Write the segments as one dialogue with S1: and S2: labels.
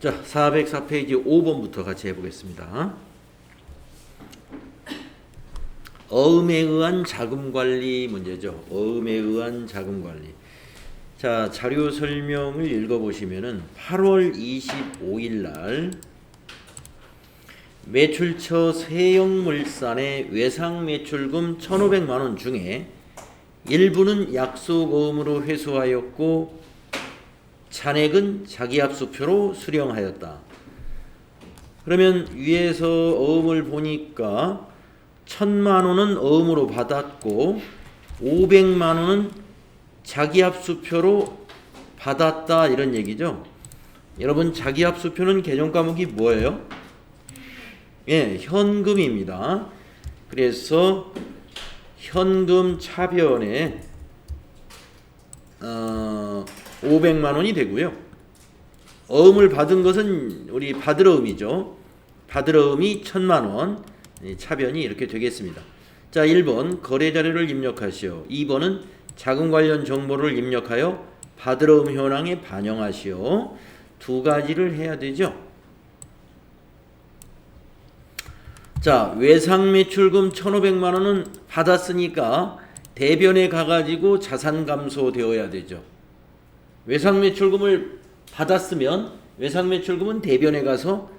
S1: 자, 404페이지 5번부터 같이 해보겠습니다. 어음에 의한 자금관리 문제죠. 어음에 의한 자금관리. 자, 자료 설명을 읽어보시면은 8월 25일 날 매출처 세영물산의 외상 매출금 1,500만원 중에 일부는 약속어음으로 회수하였고 잔액은 자기합수표로 수령하였다. 그러면 위에서 어음을 보니까 1,000만원은 어음으로 받았고 500만원은 자기합수표로 받았다, 이런 얘기죠. 여러분, 자기합수표는 개정 과목이 뭐예요? 예, 현금입니다. 그래서 현금 차변에 500만원이 되고요. 어음을 받은 것은 우리 받으러음이죠. 받으러음이 1,000만원, 차변이 이렇게 되겠습니다. 자, 1번 거래자료를 입력하시오. 2번은 자금 관련 정보를 입력하여 받으러음 현황에 반영하시오. 두 가지를 해야 되죠. 자, 외상매출금 1,500만원은 받았으니까 대변에 가가지고 자산 감소되어야 되죠. 외상매출금을 받았으면 외상매출금은 대변에 가서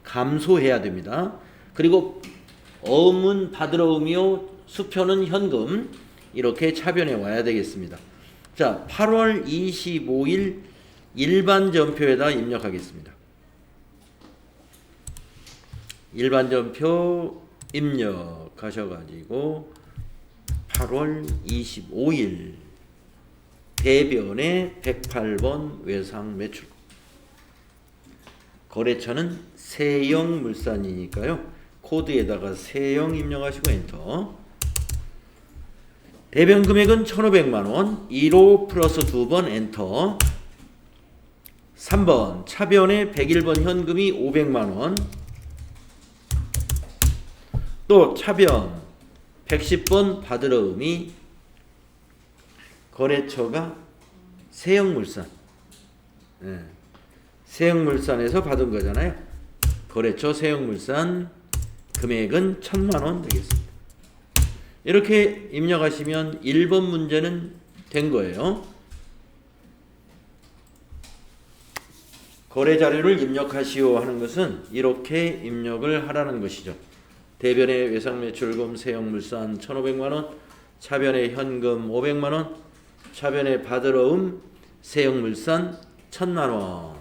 S1: 감소해야 됩니다. 그리고 어음은 받으러음이요, 수표는 현금, 이렇게 차변에 와야 되겠습니다. 자, 8월 25일 일반전표에다 입력하겠습니다. 일반전표 입력하셔가지고 8월 25일 대변에 108번 외상매출, 거래처는 세영물산이니까요, 코드에다가 세영 입력하시고 엔터. 대변 금액은 1,500만원, 1호 플러스 2번 엔터. 3번 차변에 101번 현금이 500만원, 또 차변 110번 받으러음이 거래처가 세영물산, 네, 세영물산에서 받은 거잖아요. 거래처 세영물산 금액은 1,000만원 되겠습니다. 이렇게 입력하시면 1번 문제는 된 거예요. 거래자료를 입력하시오 하는 것은 이렇게 입력을 하라는 것이죠. 대변에 외상매출금 세영물산 1,500만원, 차변에 현금 500만원, 차변에 받으러음 세영물산 1,000만원,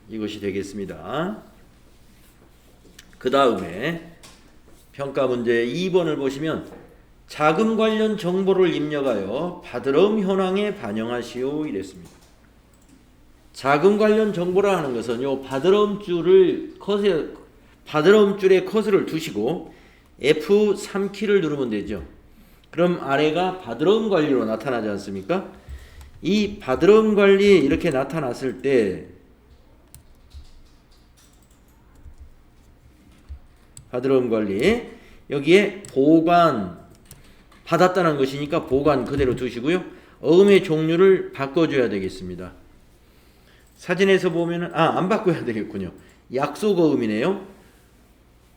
S1: 이것이 되겠습니다. 그 다음에 평가 문제 2번을 보시면 자금 관련 정보를 입력하여 받으러음 현황에 반영하시오, 이랬습니다. 자금 관련 정보라 하는 것은 요 받으러음 줄을 받으러음 줄에 커서를 두시고 F3키를 누르면 되죠. 그럼 아래가 받으러음 관리로 나타나지 않습니까? 이 받으러음 관리 이렇게 나타났을 때 받으러음 관리, 여기에 보관, 받았다는 것이니까 보관 그대로 두시고요. 어음의 종류를 바꿔줘야 되겠습니다. 사진에서 보면은 안 바꿔야 되겠군요. 약속어음이네요.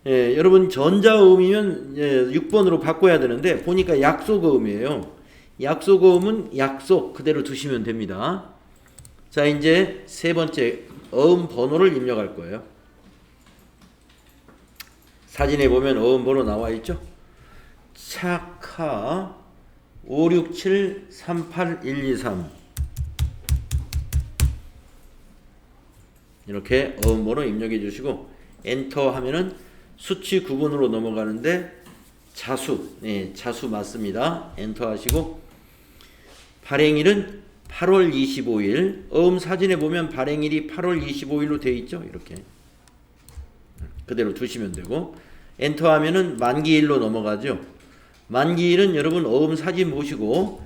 S1: 예, 여러분 전자어음이면 6번으로 바꿔야 되는데 보니까 약속어음이에요. 약속어음은 약속 그대로 두시면 됩니다. 자, 이제 세 번째 어음 번호를 입력할 거예요. 사진에 보면 어음 번호 나와 있죠. 차카 567-38123, 이렇게 어음 번호 입력해 주시고 엔터 하면은 수치 구분으로 넘어가는데 자수, 네, 자수 맞습니다. 엔터 하시고 발행일은 8월 25일, 어음 사진에 보면 발행일이 8월 25일로 되어 있죠. 이렇게 그대로 두시면 되고 엔터 하면은 만기일로 넘어가죠. 만기일은 여러분 어음 사진 보시고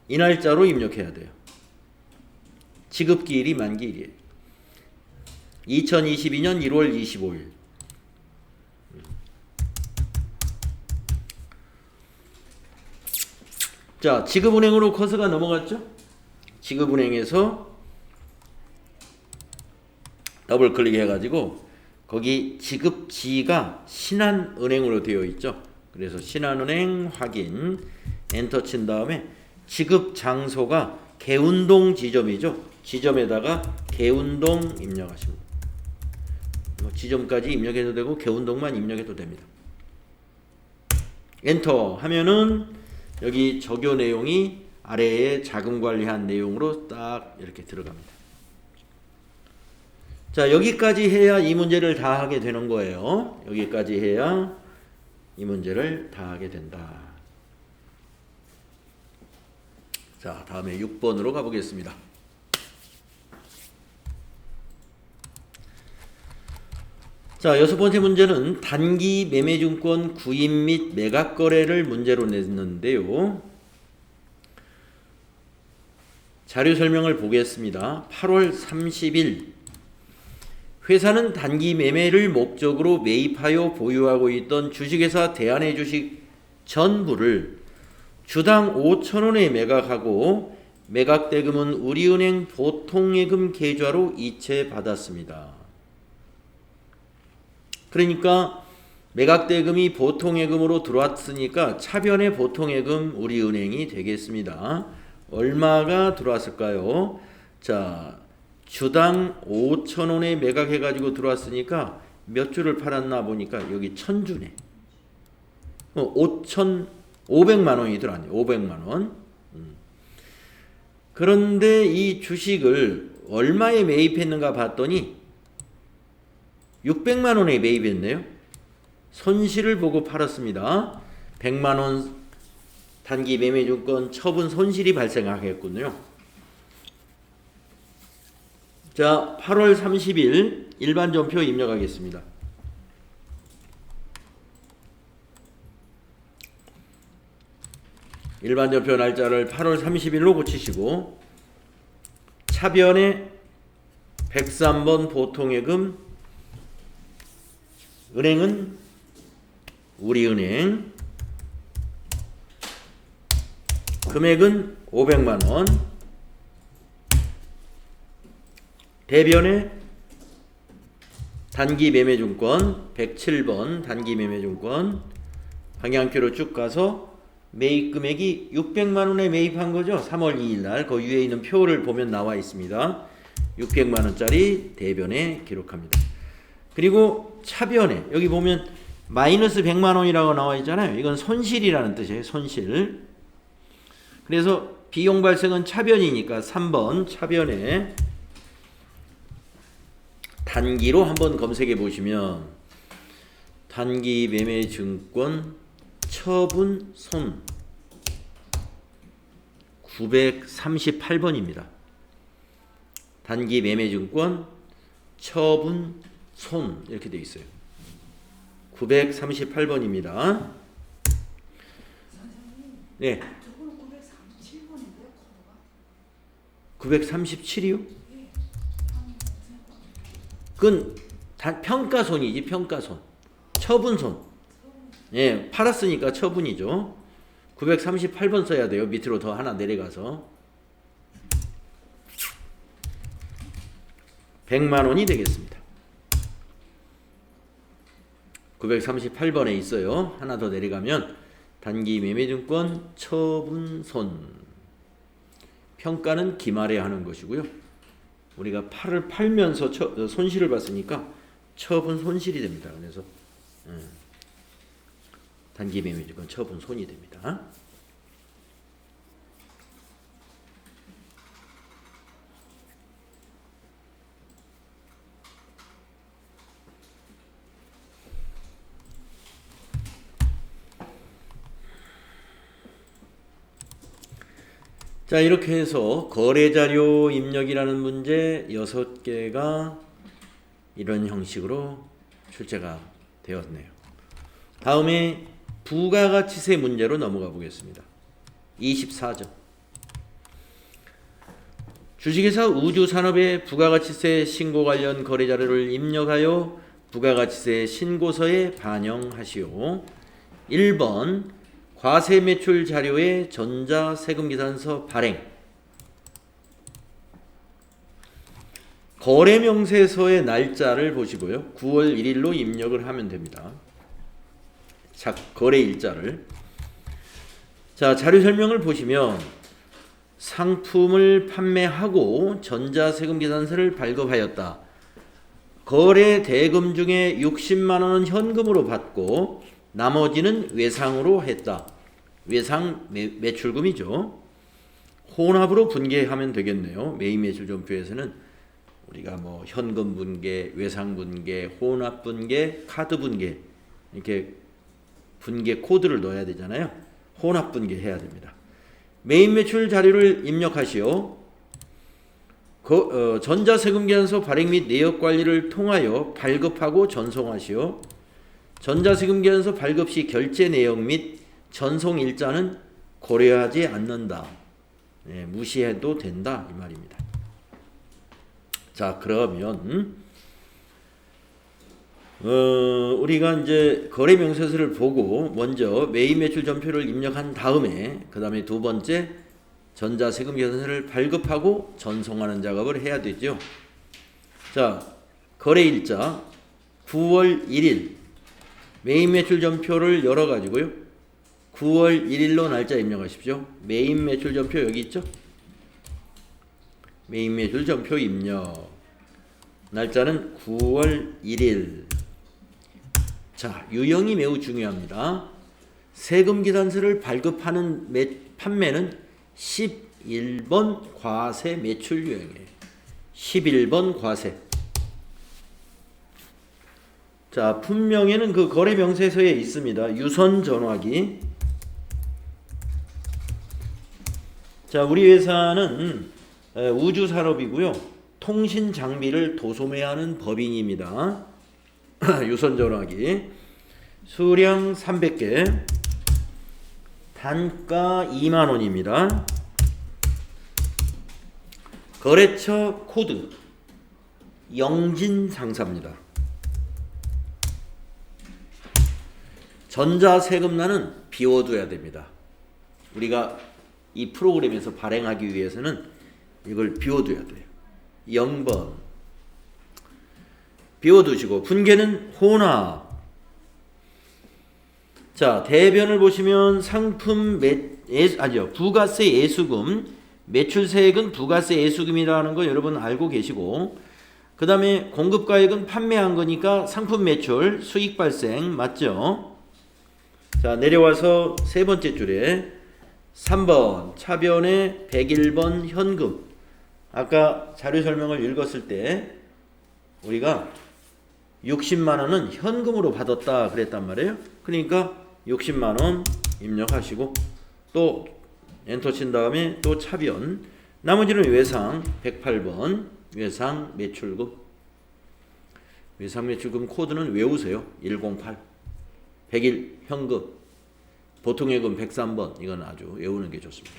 S1: 이 날짜로 입력해야 돼요. 지급기일이 만기일이에요. 2022년 1월 25일. 자, 지급은행으로 커서가 넘어갔죠? 지급은행에서 더블 클릭해가지고 거기 지급지가 신한은행으로 되어 있죠. 그래서 신한은행 확인 엔터 친 다음에 지급 장소가 개운동 지점이죠. 지점에다가 개운동 입력하십니다. 지점까지 입력해도 되고 개운동만 입력해도 됩니다. 엔터 하면은 여기 적요 내용이 아래에 자금 관리한 내용으로 딱 이렇게 들어갑니다. 자, 여기까지 해야 이 문제를 다 하게 되는 거예요. 여기까지 해야 이 문제를 다 하게 된다. 자, 다음에 6번으로 가보겠습니다. 자, 6번째 문제는 단기 매매증권 구입 및 매각 거래를 문제로 냈는데요. 자료 설명을 보겠습니다. 8월 30일 회사는 단기 매매를 목적으로 매입하여 보유하고 있던 주식회사 대한의 주식 전부를 주당 5,000원에 매각하고 매각대금은 우리은행 보통예금 계좌로 이체받았습니다. 그러니까 매각대금이 보통예금으로 들어왔으니까 차변의 보통예금 우리은행이 되겠습니다. 얼마가 들어왔을까요? 자, 주당 5,000원에 매각해가지고 들어왔으니까 몇 주를 팔았나 보니까 여기 1,000주네. 500만 원이 들어왔네요. 500만 원. 그런데 이 주식을 얼마에 매입했는가 봤더니 600만 원에 매입했네요. 손실을 보고 팔았습니다. 100만 원 단기 매매증권 처분 손실이 발생하겠군요. 자, 8월 30일 일반 전표 입력하겠습니다. 일반 전표 날짜를 8월 30일로 고치시고 차변에 103번 보통예금 은행은 우리은행 금액은 500만원 대변에 단기 매매증권 107번 단기 매매증권 방향키로 쭉 가서 매입 금액이 600만원에 매입한 거죠. 3월 2일날 그 위에 있는 표를 보면 나와 있습니다. 600만원짜리 대변에 기록합니다. 그리고 차변에 여기 보면 마이너스 100만원이라고 나와 있잖아요. 이건 손실이라는 뜻이에요. 손실. 그래서 비용 발생은 차변이니까 3번 차변에 단기로 한번 검색해 보시면 단기 매매증권 처분 손 938번입니다. 단기 매매증권 처분 손 이렇게 돼 있어요. 938번입니다. 네. 937이요? 그건 평가손이지 평가손. 처분손. 예, 팔았으니까 처분이죠. 938번 써야 돼요. 밑으로 더 하나 내려가서 100만원이 되겠습니다. 938번에 있어요. 하나 더 내려가면 단기 매매증권 처분손. 평가는 기말에 하는 것이고요. 우리가 팔을 팔면서 손실을 봤으니까 처분 손실이 됩니다. 그래서 단기 매매증권 처분 손이 됩니다. 자, 이렇게 해서 거래자료 입력이라는 문제 6개가 이런 형식으로 출제가 되었네요. 다음에 부가가치세 문제로 넘어가 보겠습니다. 24점. 주식회사 우주산업의 부가가치세 신고 관련 거래자료를 입력하여 부가가치세 신고서에 반영하시오. 1번 과세매출 자료의 전자세금계산서 발행. 거래명세서의 날짜를 보시고요. 9월 1일로 입력을 하면 됩니다. 자, 거래일자를. 자, 자료 설명을 보시면 상품을 판매하고 전자세금계산서를 발급하였다. 거래 대금 중에 60만 원은 현금으로 받고 나머지는 외상으로 했다. 외상 매출금이죠. 혼합으로 분계하면 되겠네요. 메인 매출점표에서는 우리가 뭐 현금 분계, 외상 분계, 혼합 분계, 카드 분계 이렇게 분계 코드를 넣어야 되잖아요. 혼합 분계 해야 됩니다. 메인 매출 자료를 입력하시오. 전자세금계산서 발행 및 내역 관리를 통하여 발급하고 전송하시오. 전자세금계산서 발급 시 결제 내역 및 전송 일자는 고려하지 않는다. 네, 무시해도 된다 이 말입니다. 자, 그러면 우리가 이제 거래명세서를 보고 먼저 메인 매출 전표를 입력한 다음에 그 다음에 두 번째 전자세금계산서를 발급하고 전송하는 작업을 해야 되죠. 자, 거래일자 9월 1일 메인 매출 전표를 열어가지고요. 9월 1일로 날짜 입력하십시오. 메인 매출 전표 여기 있죠? 메인 매출 전표 입력. 날짜는 9월 1일. 자, 유형이 매우 중요합니다. 세금계산서를 발급하는 판매는 11번 과세 매출 유형이에요. 11번 과세. 자, 품명에는 그 거래명세서에 있습니다. 유선 전화기. 자, 우리 회사는 우주산업이고요. 통신 장비를 도소매하는 법인입니다. 유선 전화기. 수량 300개. 단가 2만 원입니다. 거래처 코드 영진상사입니다. 전자세금란은 비워둬야 됩니다. 우리가 이 프로그램에서 발행하기 위해서는 이걸 비워둬야 돼요. 0번 비워두시고 분계는 혼합. 자, 대변을 보시면 상품 부가세 예수금, 매출세액은 부가세 예수금이라는 거 여러분 알고 계시고, 그 다음에 공급가액은 판매한 거니까 상품 매출 수익 발생 맞죠? 자, 내려와서 세 번째 줄에 3번 차변에 101번 현금. 아까 자료 설명을 읽었을 때 우리가 60만 원은 현금으로 받았다 그랬단 말이에요. 그러니까 60만 원 입력하시고 또 엔터 친 다음에 또 차변. 나머지는 외상 108번 외상 매출금. 외상 매출금 코드는 외우세요. 108 100일 현금 보통예금 103번. 이건 아주 외우는 게 좋습니다.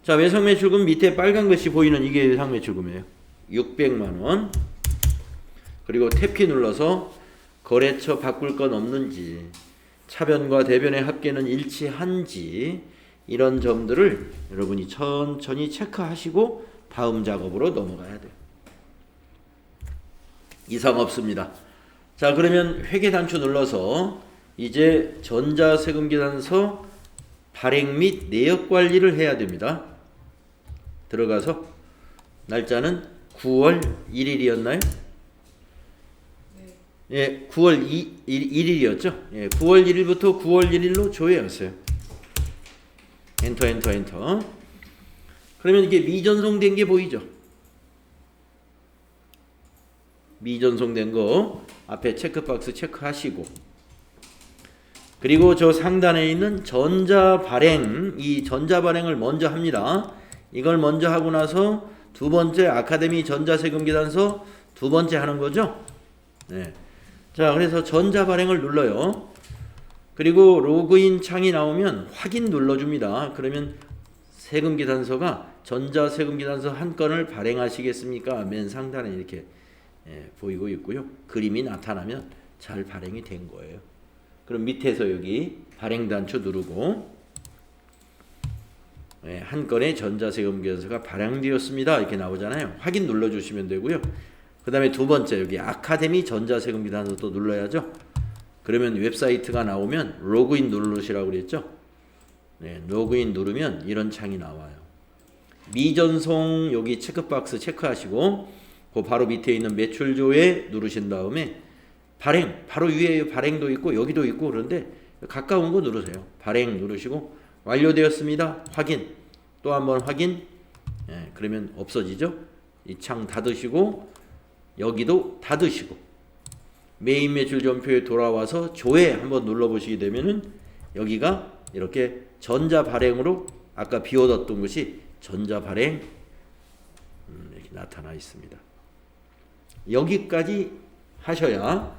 S1: 자, 외상 매출금 밑에 빨간 것이 보이는 이게 외상 매출금이에요. 600만 원. 그리고 탭키 눌러서 거래처 바꿀 건 없는지, 차변과 대변의 합계는 일치한지 이런 점들을 여러분이 천천히 체크하시고 다음 작업으로 넘어가야 돼요. 이상 없습니다. 자, 그러면 회계단추 눌러서 이제 전자세금계산서 발행 및 내역 관리를 해야 됩니다. 들어가서 날짜는 9월 1일이었나요? 예, 9월 1일이었죠. 예, 9월 1일부터 9월 1일로 조회하세요. 엔터. 그러면 이게 미전송된 게 보이죠? 미전송된 거 앞에 체크박스 체크하시고, 그리고 저 상단에 있는 전자발행, 이 전자발행을 먼저 합니다. 이걸 먼저 하고 나서 두 번째 아카데미 전자세금계산서 두 번째 하는 거죠. 네. 자, 그래서 전자발행을 눌러요. 그리고 로그인 창이 나오면 확인 눌러줍니다. 그러면 세금계산서가 전자세금계산서 한 건을 발행하시겠습니까? 맨 상단에 이렇게 보이고 있고요. 그림이 나타나면 잘 발행이 된 거예요. 그럼 밑에서 여기 발행단추 누르고 한 건의 전자세금계산서가 발행되었습니다. 이렇게 나오잖아요. 확인 눌러주시면 되고요. 그 다음에 두 번째 여기 아카데미 전자세금기산서 또 눌러야죠. 그러면 웹사이트가 나오면 로그인 누르시라고 그랬죠. 네, 로그인 누르면 이런 창이 나와요. 미전송 여기 체크박스 체크하시고 그 바로 밑에 있는 매출조회 누르신 다음에 발행 바로 위에 발행도 있고 여기도 있고 그런데 가까운 거 누르세요. 발행 누르시고 완료되었습니다. 확인 또 한번 확인. 예, 그러면 없어지죠. 이 창 닫으시고 여기도 닫으시고 메인 매출 전표에 돌아와서 조회 한번 눌러보시게 되면은 여기가 이렇게 전자 발행으로 아까 비워뒀던 것이 전자 발행 이렇게 나타나 있습니다. 여기까지 하셔야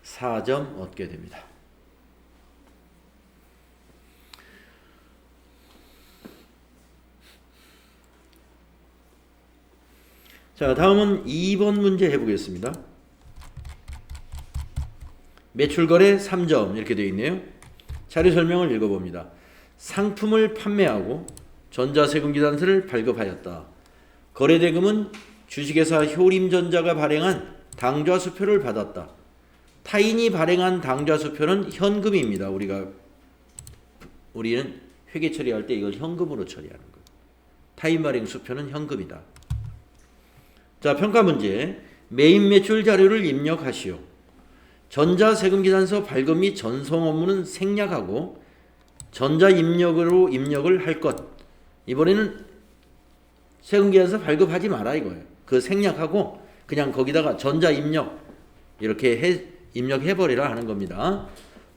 S1: 4점 얻게 됩니다. 자, 다음은 2번 문제 해보겠습니다. 매출거래 3점 이렇게 되어 있네요. 자료 설명을 읽어봅니다. 상품을 판매하고 전자세금기산서를 발급하였다. 거래대금은 주식회사 효림전자가 발행한 당좌수표를 받았다. 타인이 발행한 당좌수표는 현금입니다. 우리는 회계 처리할 때 이걸 현금으로 처리하는 거예요. 타인 발행 수표는 현금이다. 자, 평가 문제. 메인 매출 자료를 입력하시오. 전자세금기산서 발급 및 전송 업무는 생략하고 전자 입력으로 입력을 할 것. 이번에는 세금기산서 발급하지 마라 이거예요. 그 생략하고 그냥 거기다가 전자 입력 이렇게 입력해버리라 하는 겁니다.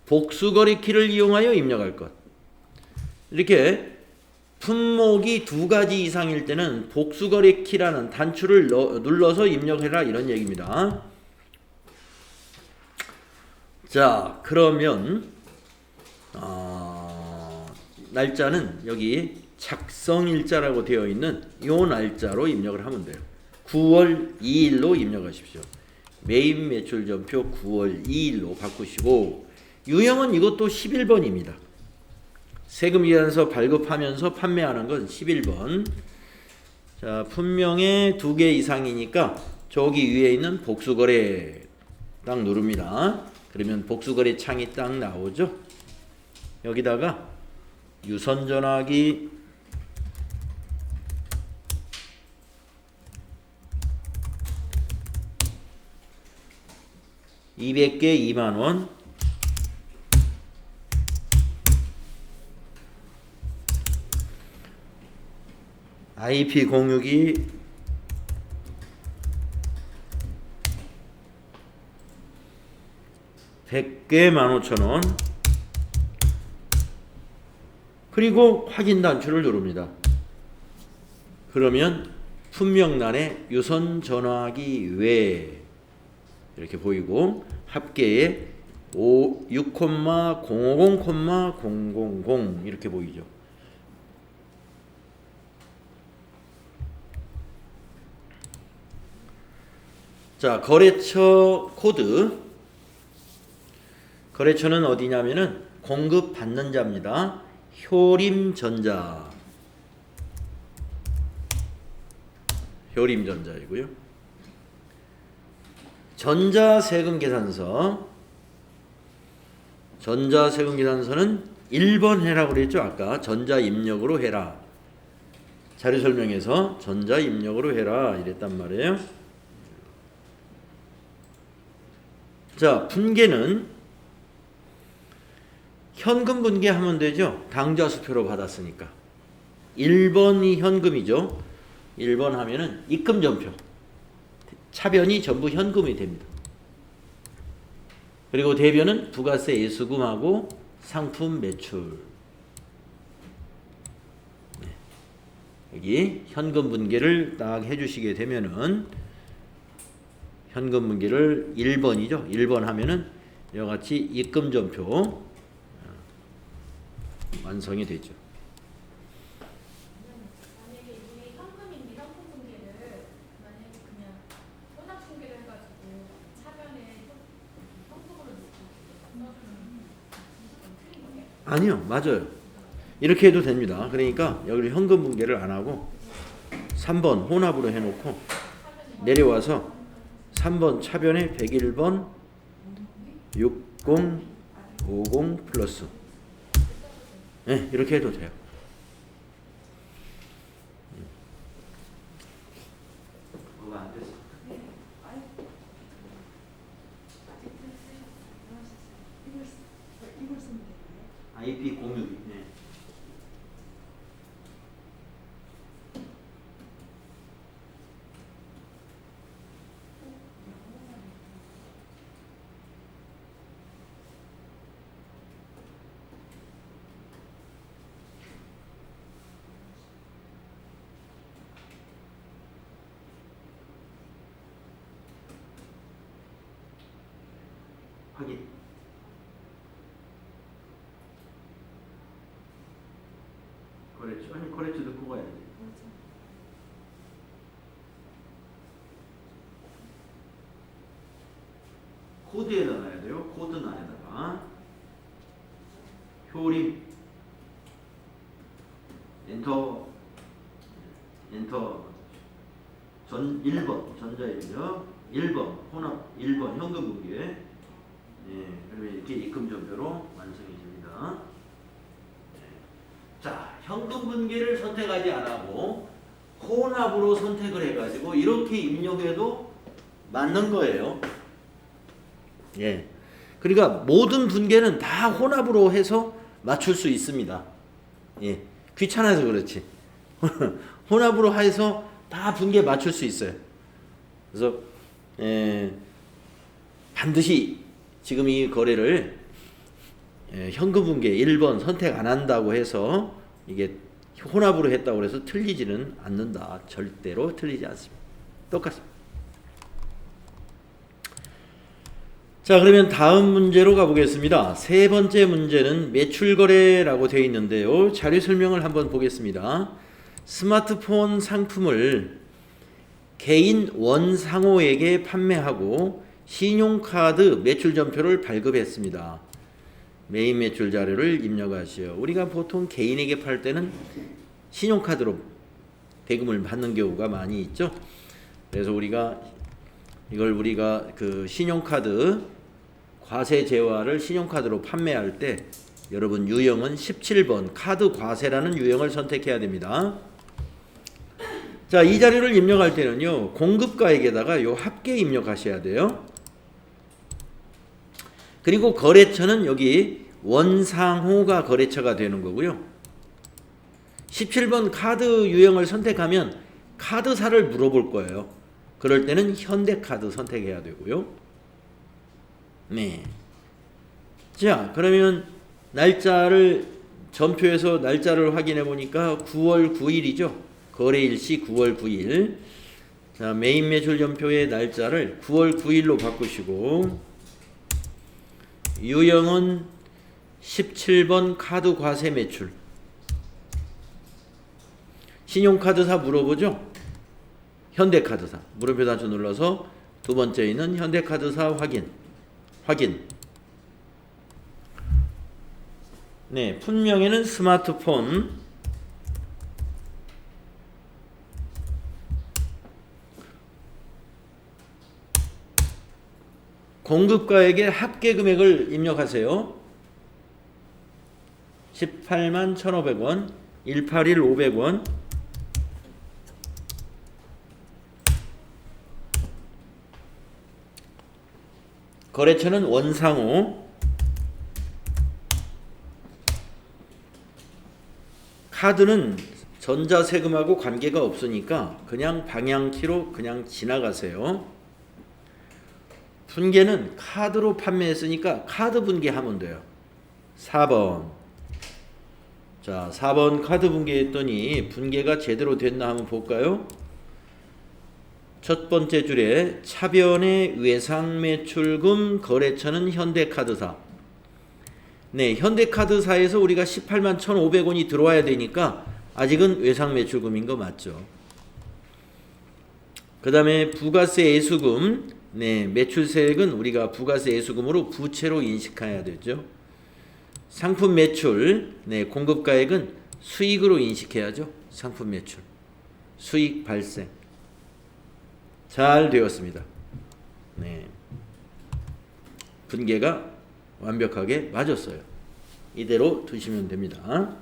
S1: 복수거래 키를 이용하여 입력할 것. 이렇게 품목이 두 가지 이상일 때는 복수거래 키라는 단추를 눌러서 입력해라 이런 얘기입니다. 자, 그러면 날짜는 여기 작성일자라고 되어 있는 이 날짜로 입력을 하면 돼요. 9월 2일로 입력하십시오. 메인 매출 전표 9월 2일로 바꾸시고 유형은 이것도 11번입니다. 세금기산서 발급하면서 판매하는 건 11번. 자, 품명에 2개 이상이니까 저기 위에 있는 복수거래 딱 누릅니다. 그러면 복수거래 창이 딱 나오죠. 여기다가 유선전화기 200개 2만원, IP 공유기 100개 15,000원, 그리고 확인 단추를 누릅니다. 그러면 품명란에 유선 전화기 외 이렇게 보이고 합계에 6,050,000 이렇게 보이죠. 자, 거래처 코드. 거래처는 어디냐면은 공급받는 자입니다. 효림전자. 효림전자이고요. 전자세금계산서. 전자세금계산서는 1번 해라고 그랬죠. 아까 전자입력으로 해라. 자료 설명에서 전자입력으로 해라 이랬단 말이에요. 자, 분계는 현금 분계하면 되죠. 당좌수표로 받았으니까. 1번이 현금이죠. 1번 하면은 입금전표. 차변이 전부 현금이 됩니다. 그리고 대변은 부가세 예수금하고 상품 매출. 네. 여기 현금 분계를 딱 해주시게 되면은 현금 분계를 1번이죠. 1번 하면은 이와 같이 입금전표 완성이 되죠.
S2: 만약에 우리 현금인데 현금 분계를 만약에 그냥 혼합 분계를 해가지고 차변에 현금으로 넣어주면 틀린 거예요?
S1: 아니요, 맞아요. 이렇게 해도 됩니다. 그러니까 여기 현금 분계를 안 하고 3번 혼합으로 해놓고 내려와서 3번 차변에 101번 6050 플러스 네, 이렇게 해도 돼요. 뭐가 안 됐어? IP 공유. 네. 확인. 거래처 아니 거래처 넣고 가야지. 코드에다 놔야 돼요. 코드 안에다가 효림 엔터 전 1번 전자입력 1번 혼합 1번 현금 분계. 예, 그러면 이렇게 입금 전표로 완성이 됩니다. 자, 현금 분계를 선택하지 않고 혼합으로 선택을 해가지고 이렇게 입력해도 맞는 거예요. 예. 그러니까 모든 분계는 다 혼합으로 해서 맞출 수 있습니다. 예. 귀찮아서 그렇지. 혼합으로 해서 다 분계 맞출 수 있어요. 그래서 반드시 지금 이 거래를 현금 분계 1번 선택 안 한다고 해서 이게 혼합으로 했다고 해서 틀리지는 않는다. 절대로 틀리지 않습니다. 똑같습니다. 자, 그러면 다음 문제로 가보겠습니다. 세 번째 문제는 매출거래라고 되어 있는데요. 자료 설명을 한번 보겠습니다. 스마트폰 상품을 개인 원상호에게 판매하고 신용카드 매출전표를 발급했습니다. 메인 매출 자료를 입력하시오. 우리가 보통 개인에게 팔 때는 신용카드로 대금을 받는 경우가 많이 있죠. 그래서 우리가 그 신용카드 과세 제화를 신용카드로 판매할 때 여러분 유형은 17번 카드 과세라는 유형을 선택해야 됩니다. 자, 이 자료를 입력할 때는요. 공급가액에다가 요 합계 입력하셔야 돼요. 그리고 거래처는 여기 원상호가 거래처가 되는 거고요. 17번 카드 유형을 선택하면 카드사를 물어볼 거예요. 그럴 때는 현대카드 선택해야 되고요. 네. 자, 그러면 날짜를 전표에서 날짜를 확인해 보니까 9월 9일이죠. 거래일시 9월 9일. 자, 메인 매출 전표의 날짜를 9월 9일로 바꾸시고 유형은 17번 카드 과세 매출. 신용카드사 물어보죠. 현대카드사 물음표 단추 눌러서 두 번째 있는 현대카드사 확인. 네, 품명에는 스마트폰, 공급가액의 합계 금액을 입력하세요. 18만 1,500원, 181 500원. 거래처는 원상호. 카드는 전자세금하고 관계가 없으니까 그냥 방향키로 그냥 지나가세요. 분계는 카드로 판매했으니까 카드 분계하면 돼요. 4번. 자, 4번 카드 분계했더니 분계가 제대로 됐나 한번 볼까요? 첫 번째 줄에 차변의 외상매출금 거래처는 현대카드사. 네, 현대카드사에서 우리가 18만 1,500원이 들어와야 되니까 아직은 외상매출금인 거 맞죠? 그 다음에 부가세 애수금. 네, 매출세액은 우리가 부가세 애수금으로 부채로 인식해야 되죠. 상품 매출. 네, 공급가액은 수익으로 인식해야죠. 상품 매출. 수익 발생. 잘 되었습니다. 네. 분계가 완벽하게 맞았어요. 이대로 두시면 됩니다.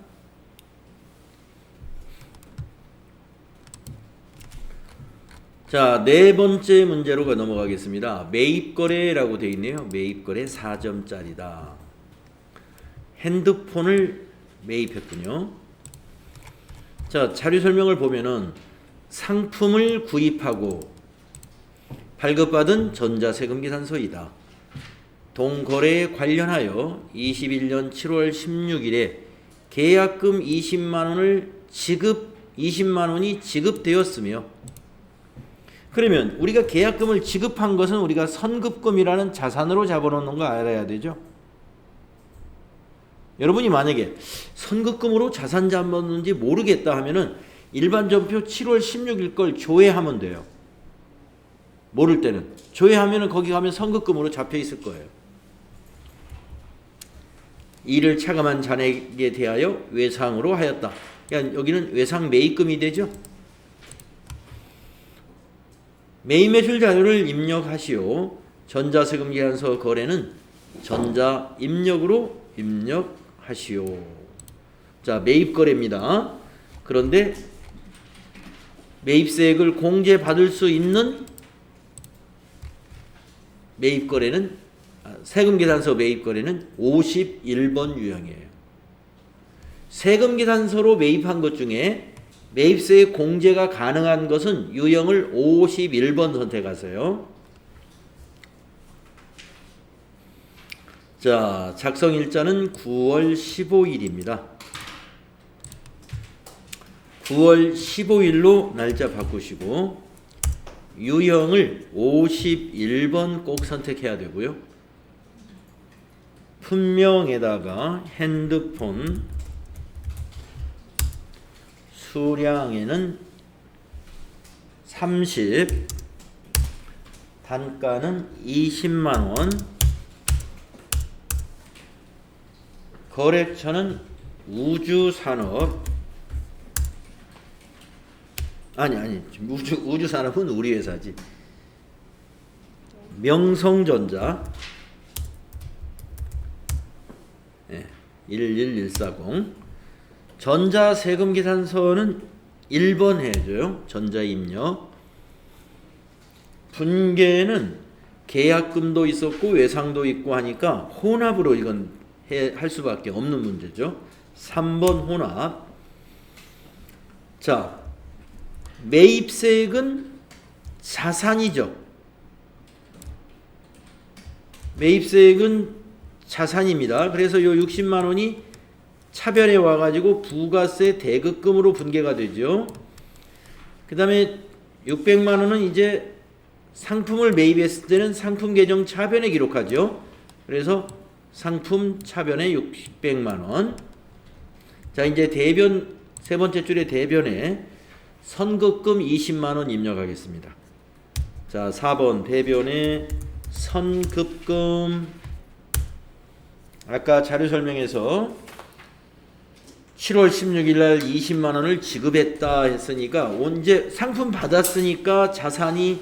S1: 자, 네 번째 문제로 넘어가겠습니다. 매입거래라고 되어 있네요. 매입거래 4점짜리다. 핸드폰을 매입했군요. 자, 자료 설명을 보면은 상품을 구입하고 발급받은 전자세금계산서이다. 동거래에 관련하여 21년 7월 16일에 계약금 20만 원이 지급되었으며, 그러면 우리가 계약금을 지급한 것은 우리가 선급금이라는 자산으로 잡아놓는 거 알아야 되죠. 여러분이 만약에 선급금으로 자산 잡았는지 모르겠다 하면은 일반 전표 7월 16일 걸 조회하면 돼요. 모를 때는 조회하면은 거기 가면 선급금으로 잡혀 있을 거예요. 이를 차감한 잔액에 대하여 외상으로 하였다. 그러니까 여기는 외상 매입금이 되죠. 매입매출 자료를 입력하시오. 전자세금계산서 거래는 전자입력으로 입력하시오. 자, 매입거래입니다. 그런데 매입세액을 공제받을 수 있는 매입거래는, 세금계산서 매입거래는 51번 유형이에요. 세금계산서로 매입한 것 중에 매입세액 공제가 가능한 것은 유형을 51번 선택하세요. 자, 작성일자는 9월 15일입니다. 9월 15일로 날짜 바꾸시고 유형을 51번 꼭 선택해야 되고요. 품명에다가 핸드폰, 수량에는 30, 단가는 20만원, 거래처는 우주산업, 우주산업은 우리 회사지. 명성전자, 11140. 전자세금계산서는 1번 해줘요. 전자입력. 분계는 계약금도 있었고 외상도 있고 하니까 혼합으로 이건 할 수밖에 없는 문제죠. 3번 혼합. 자, 매입세액은 자산이죠. 매입세액은 자산입니다. 그래서 요 60만 원이 차변에 와가지고 부가세 대급금으로 분계가 되죠. 그 다음에 600만 원은 이제 상품을 매입했을 때는 상품 계정 차변에 기록하죠. 그래서 상품 차변에 600만 원. 자, 이제 대변, 세 번째 줄에 대변에 선급금 20만 원 입력하겠습니다. 자, 4번 대변에 선급금, 아까 자료 설명에서 7월 16일 날 20만 원을 지급했다 했으니까 언제 상품 받았으니까 자산이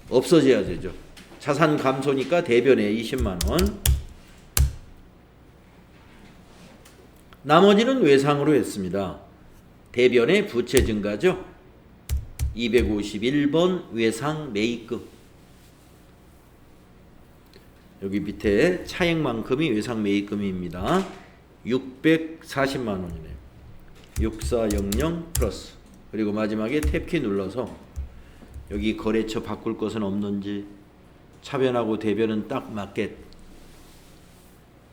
S1: 없어져야 되죠. 자산 감소니까 대변에 20만 원. 나머지는 외상으로 했습니다. 대변에 부채 증가죠. 251번 외상 매입금. 여기 밑에 차액만큼이 외상 매입금입니다. 640만 원이네요. 6400 플러스. 그리고 마지막에 탭키 눌러서 여기 거래처 바꿀 것은 없는지, 차변하고 대변은 딱 맞게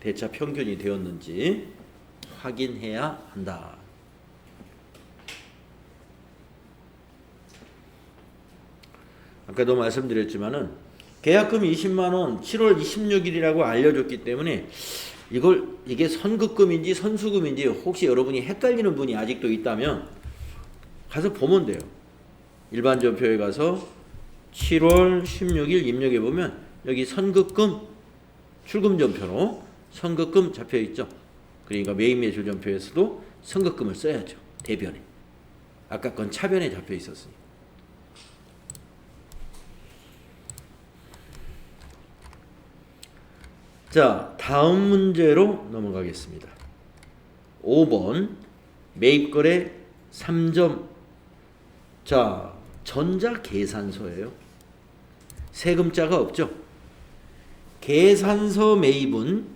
S1: 대차 평균이 되었는지 확인해야 한다. 아까도 말씀드렸지만은 계약금 20만 원 7월 26일이라고 알려줬기 때문에 이게 선급금인지 선수금인지 혹시 여러분이 헷갈리는 분이 아직도 있다면 가서 보면 돼요. 일반 전표에 가서 7월 16일 입력해 보면 여기 선급금 출금 전표로 선급금 잡혀 있죠. 그러니까 매입매출 전표에서도 선급금을 써야죠. 대변에. 아까 건 차변에 잡혀 있었으니. 자, 다음 문제로 넘어가겠습니다. 5번 매입거래 3점. 자, 전자계산서예요. 세금자가 없죠. 계산서 매입은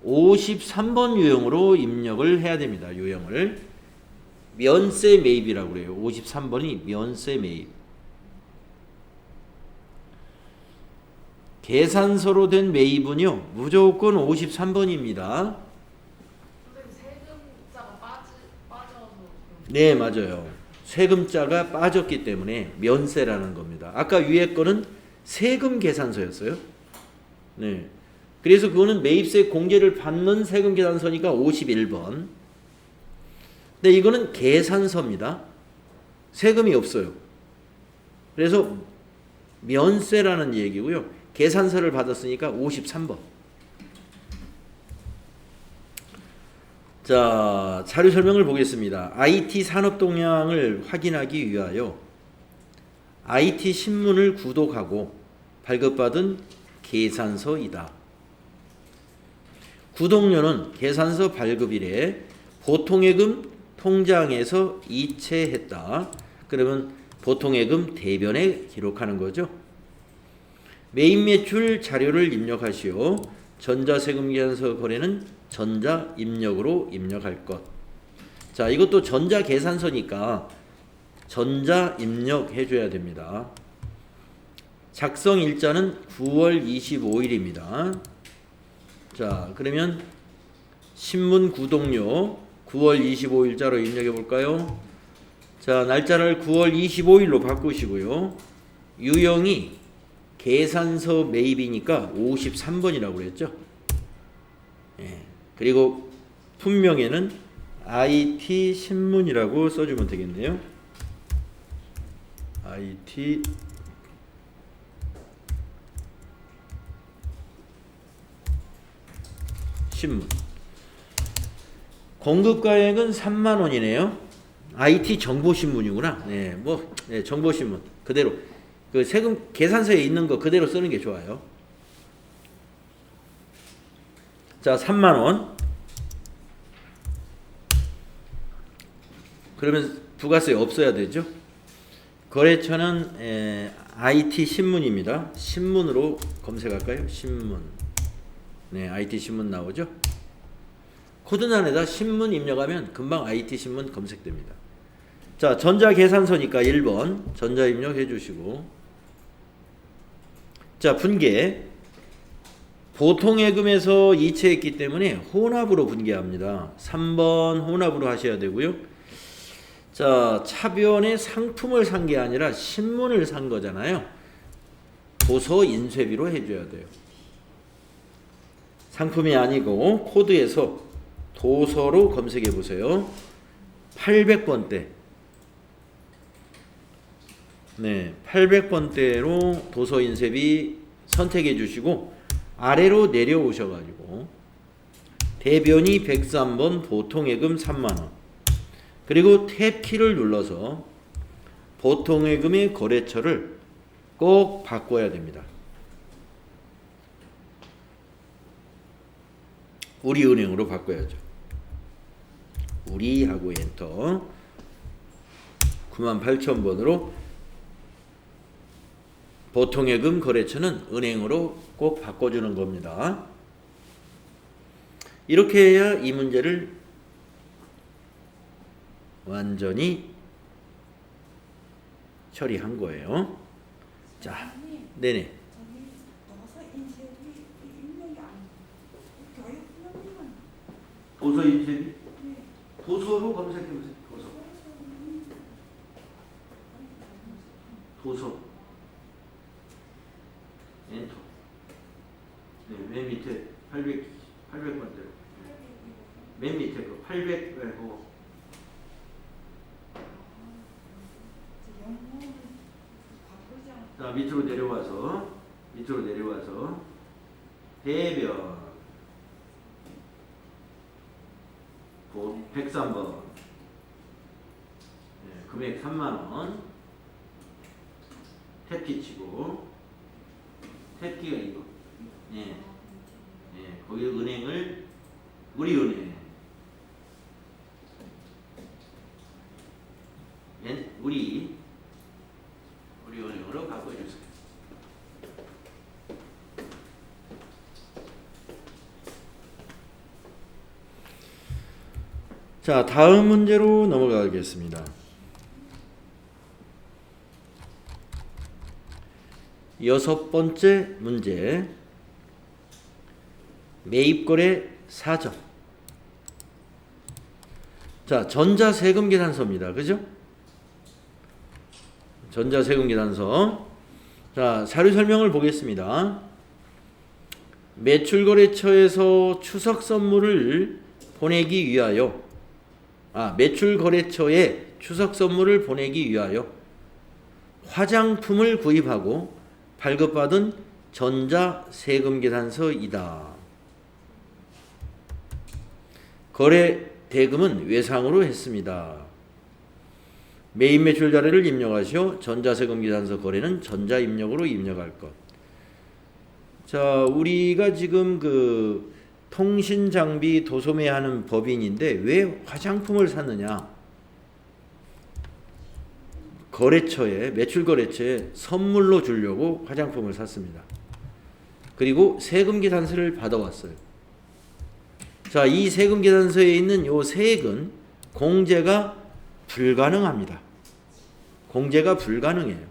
S1: 53번 유형으로 입력을 해야 됩니다. 유형을 면세 매입이라고 그래요. 53번이 면세 매입. 계산서로 된 매입은요 무조건 53번입니다.
S2: 세금자가 빠져서
S1: 네, 맞아요. 세금자가 빠졌기 때문에 면세라는 겁니다. 아까 위에 거는 세금 계산서였어요. 네. 그래서 그거는 매입세 공제를 받는 세금 계산서니까 51번. 근데 이거는 계산서입니다. 세금이 없어요. 그래서 면세라는 얘기고요. 계산서를 받았으니까 53번. 자, 자료 설명을 보겠습니다. IT 산업 동향을 확인하기 위하여 IT 신문을 구독하고 발급받은 계산서이다. 구독료는 계산서 발급 일에 보통예금 통장에서 이체했다. 그러면 보통예금 대변에 기록하는 거죠. 매입 매출 자료를 입력하시오. 전자세금 계산서 거래는 전자 입력으로 입력할 것. 자, 이것도 전자 계산서니까 전자 입력해 줘야 됩니다. 작성 일자는 9월 25일입니다. 자, 그러면 신문 구독료 9월 25일자로 입력해 볼까요? 자, 날짜를 9월 25일로 바꾸시고요. 유형이 계산서 매입이니까 53번이라고 그랬죠. 예. 그리고 품명에는 IT 신문이라고 써주면 되겠네요. IT 신문. 공급가액은 3만 원이네요. IT 정보신문이구나. 네, 네, 정보신문 그대로. 그 세금 계산서에 있는 거 그대로 쓰는 게 좋아요. 자, 3만 원. 그러면 부가세 없어야 되죠. 거래처는 IT 신문입니다. 신문으로 검색할까요? 신문. 네, IT 신문 나오죠. 코드란에다 신문 입력하면 금방 IT 신문 검색됩니다. 자, 전자계산서니까 1번 전자 입력해 주시고. 자, 분계. 보통예금에서 이체했기 때문에 혼합으로 분계합니다. 3번 혼합으로 하셔야 되고요. 자, 차변에 상품을 산 게 아니라 신문을 산 거잖아요. 도서 인쇄비로 해줘야 돼요. 상품이 아니고 코드에서 도서로 검색해 보세요. 800번대. 네, 800번대로 도서 인쇄비 선택해 주시고 아래로 내려오셔가지고 대변이 103번 보통예금 3만원. 그리고 탭키를 눌러서 보통예금의 거래처를 꼭 바꿔야 됩니다. 우리은행으로 바꿔야죠. 우리하고 엔터. 98,000번으로 보통예금 거래처는 은행으로 꼭 바꿔주는 겁니다. 이렇게 해야 이 문제를 완전히 처리한 거예요. 자, 네네. 도서 인쇄비? 도서로 검색해보세요. 도서. 엔터. 네, 맨 밑에 800번대로. 맨 밑에 그 800, 자, 밑으로 내려와서 대변 103번 3만원 탭기 치고 탭기가 이거 예. 예, 거기 은행을 우리은행 우리은행으로 바꿔주세요. 자, 다음 문제로 넘어가겠습니다. 여섯 번째 문제. 매입거래 사정. 자, 전자세금계산서입니다. 그죠? 전자세금계산서. 자, 자료 설명을 보겠습니다. 매출거래처에서 추석 선물을 보내기 위하여 매출거래처에 추석 선물을 보내기 위하여 화장품을 구입하고 발급받은 전자세금계산서이다. 거래 대금은 외상으로 했습니다. 매입 매출 자료를 입력하시오. 전자세금계산서 거래는 전자입력으로 입력할 것. 자, 우리가 지금 그 통신장비 도소매하는 법인인데 왜 화장품을 샀느냐? 거래처에, 매출거래처에 선물로 주려고 화장품을 샀습니다. 그리고 세금계산서를 받아왔어요. 자, 이 세금계산서에 있는 요 세액은 공제가 불가능합니다. 공제가 불가능해요.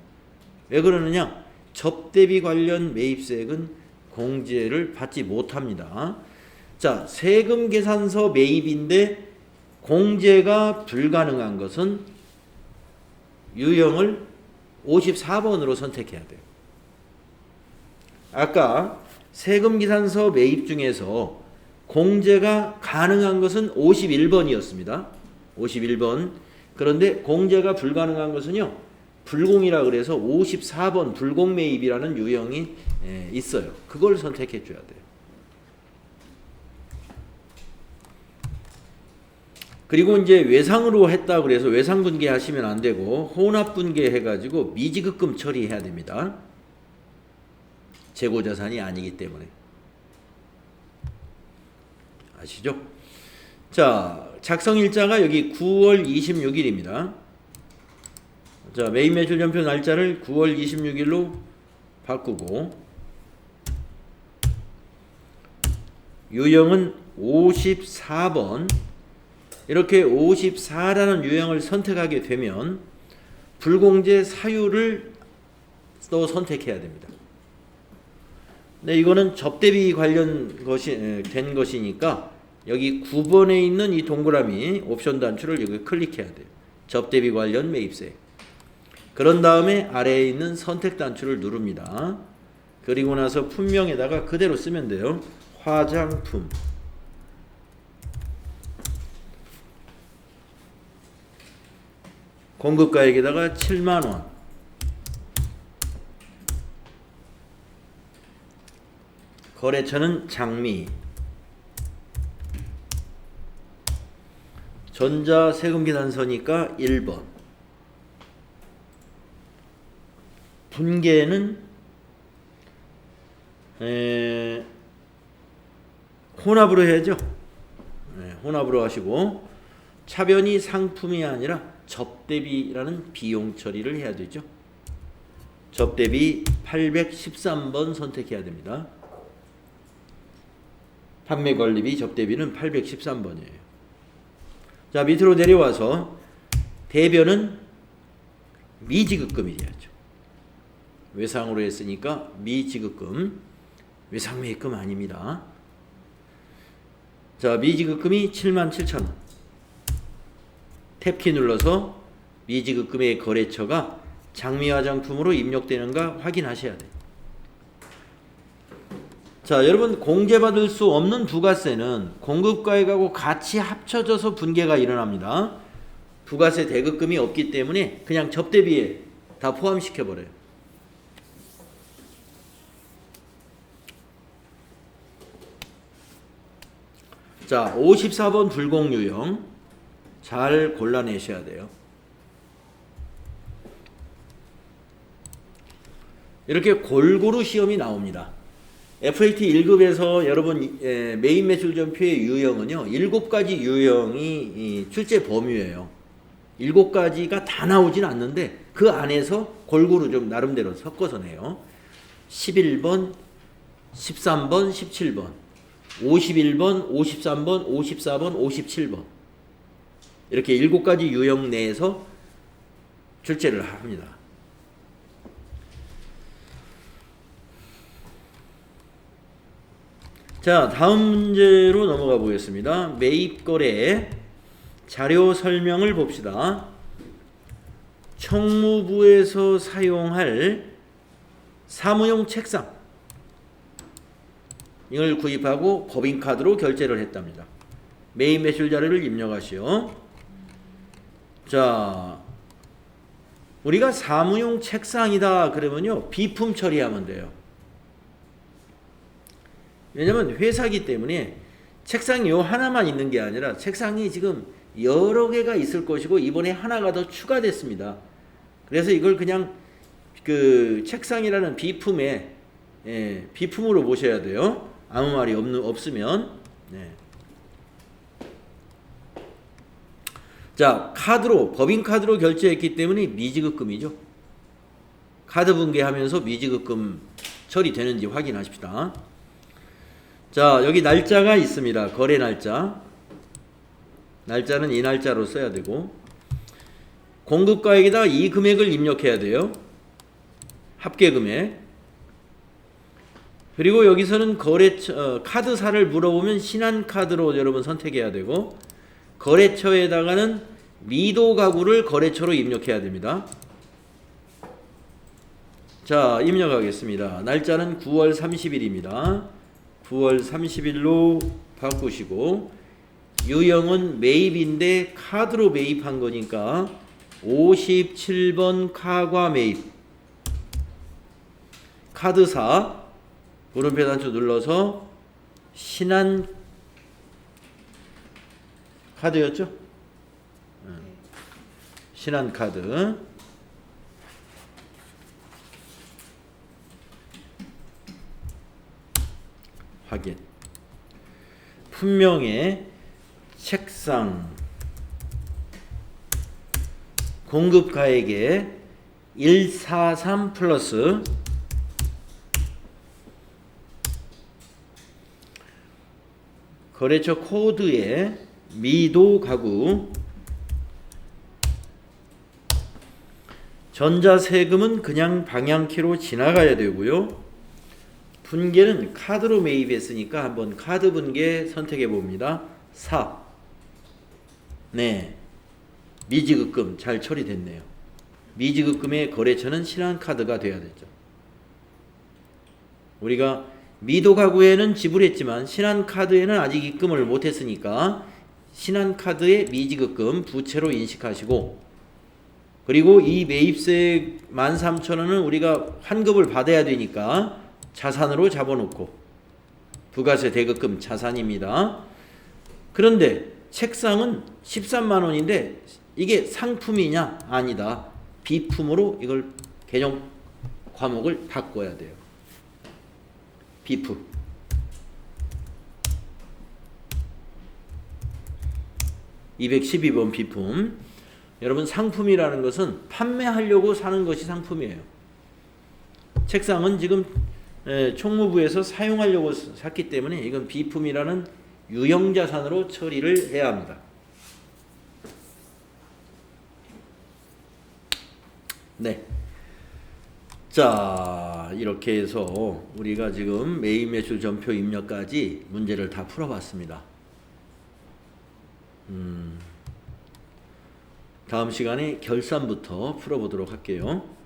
S1: 왜 그러느냐? 접대비 관련 매입세액은 공제를 받지 못합니다. 자, 세금계산서 매입인데 공제가 불가능한 것은 유형을 54번으로 선택해야 돼요. 아까 세금계산서 매입 중에서 공제가 가능한 것은 51번이었습니다. 51번. 그런데 공제가 불가능한 것은요, 불공이라 그래서 54번 불공매입이라는 유형이 있어요. 그걸 선택해 줘야 돼요. 그리고 이제 외상으로 했다 그래서 외상분계 하시면 안 되고 혼합분계 해가지고 미지급금 처리해야 됩니다. 재고자산이 아니기 때문에. 아시죠? 자, 작성일자가 여기 9월 26일입니다. 자, 매입 매출 전표 날짜를 9월 26일로 바꾸고 유형은 54번. 이렇게 54라는 유형을 선택하게 되면 불공제 사유를 또 선택해야 됩니다. 네, 이거는 접대비 관련 된 것이니까 여기 9번에 있는 이 동그라미 옵션 단추를 여기 클릭해야 돼요. 접대비 관련 매입세. 그런 다음에 아래에 있는 선택 단추를 누릅니다. 그리고 나서 품명에다가 그대로 쓰면 돼요. 화장품. 공급가액에다가 7만원. 거래처는 장미. 전자세금계산서니까 1번. 분계는 혼합으로 해야죠. 혼합으로 하시고 차변이 상품이 아니라 접대비라는 비용 처리를 해야 되죠. 접대비 813번 선택해야 됩니다. 판매관리비 접대비는 813번이에요. 자, 밑으로 내려와서 대변은 미지급금이야죠. 외상으로 했으니까 미지급금, 외상매입금 아닙니다. 자, 미지급금이 77,000원. 탭키 눌러서 미지급금의 거래처가 장미화장품으로 입력되는가 확인하셔야 돼요. 자, 여러분, 공제받을 수 없는 부가세는 공급가액하고 같이 합쳐져서 분계가 일어납니다. 부가세 대급금이 없기 때문에 그냥 접대비에 다 포함시켜버려요. 자, 54번 불공유형 잘 골라내셔야 돼요. 이렇게 골고루 시험이 나옵니다. FAT 1급에서 여러분 메인 매출 전표의 유형은요 7가지 유형이 출제 범위예요. 7가지가 다 나오진 않는데 그 안에서 골고루 좀 나름대로 섞어서 내요. 11번, 13번, 17번, 51번, 53번, 54번, 57번 이렇게 7가지 유형 내에서 출제를 합니다. 자, 다음 문제로 넘어가 보겠습니다. 매입거래 자료 설명을 봅시다. 총무부에서 사용할 사무용 책상 이걸 구입하고 법인카드로 결제를 했답니다. 매입 매출 자료를 입력하시오. 자, 우리가 사무용 책상이다 그러면요 비품 처리하면 돼요. 왜냐면 회사기 때문에 책상이 요 하나만 있는 게 아니라 책상이 지금 여러 개가 있을 것이고 이번에 하나가 더 추가됐습니다. 그래서 이걸 그냥 그 책상이라는 비품에 비품으로 보셔야 돼요. 아무 말이 없으면. 네. 자, 카드로 법인카드로 결제했기 때문에 미지급금이죠. 카드 분괴하면서 미지급금 처리되는지 확인하십시다. 자, 여기 날짜가 있습니다. 거래 날짜. 날짜는 이 날짜로 써야 되고 공급가액에다 이 금액을 입력해야 돼요. 합계금액. 그리고 여기서는 카드사를 물어보면 신한카드로 여러분 선택해야 되고 거래처에다가는 미도가구를 거래처로 입력해야 됩니다. 자, 입력하겠습니다. 날짜는 9월 30일입니다. 9월 30일로 바꾸시고 유형은 매입인데 카드로 매입한 거니까 57번 카과 매입 카드사 물음표 단추 눌러서 신한 카드였죠? 신한 카드 확인. 품명의 책상 공급가액에 143 플러스 거래처 코드에 미도 가구 전자세금은 그냥 방향키로 지나가야 되고요. 분계는 카드로 매입했으니까 한번 카드 분계 선택해 봅니다. 4. 네. 미지급금 잘 처리됐네요. 미지급금의 거래처는 신한카드가 돼야 되죠. 우리가 미도가구에는 지불했지만 신한카드에는 아직 입금을 못했으니까 신한카드의 미지급금 부채로 인식하시고 그리고 이 매입세 13,000원은 우리가 환급을 받아야 되니까 자산으로 잡아놓고 부가세 대급금 자산입니다. 그런데 책상은 13만원인데 이게 상품이냐? 아니다. 비품으로 이걸 개정 과목을 바꿔야 돼요. 비품. (212번) 비품. 여러분 상품이라는 것은 판매하려고 사는 것이 상품이에요. 책상은 지금 총무부에서 사용하려고 샀기 때문에 이건 비품이라는 유형자산으로 처리를 해야 합니다. 네. 자, 이렇게 해서 우리가 지금 매입 매출 전표 입력까지 문제를 다 풀어봤습니다. 다음 시간에 결산부터 풀어보도록 할게요.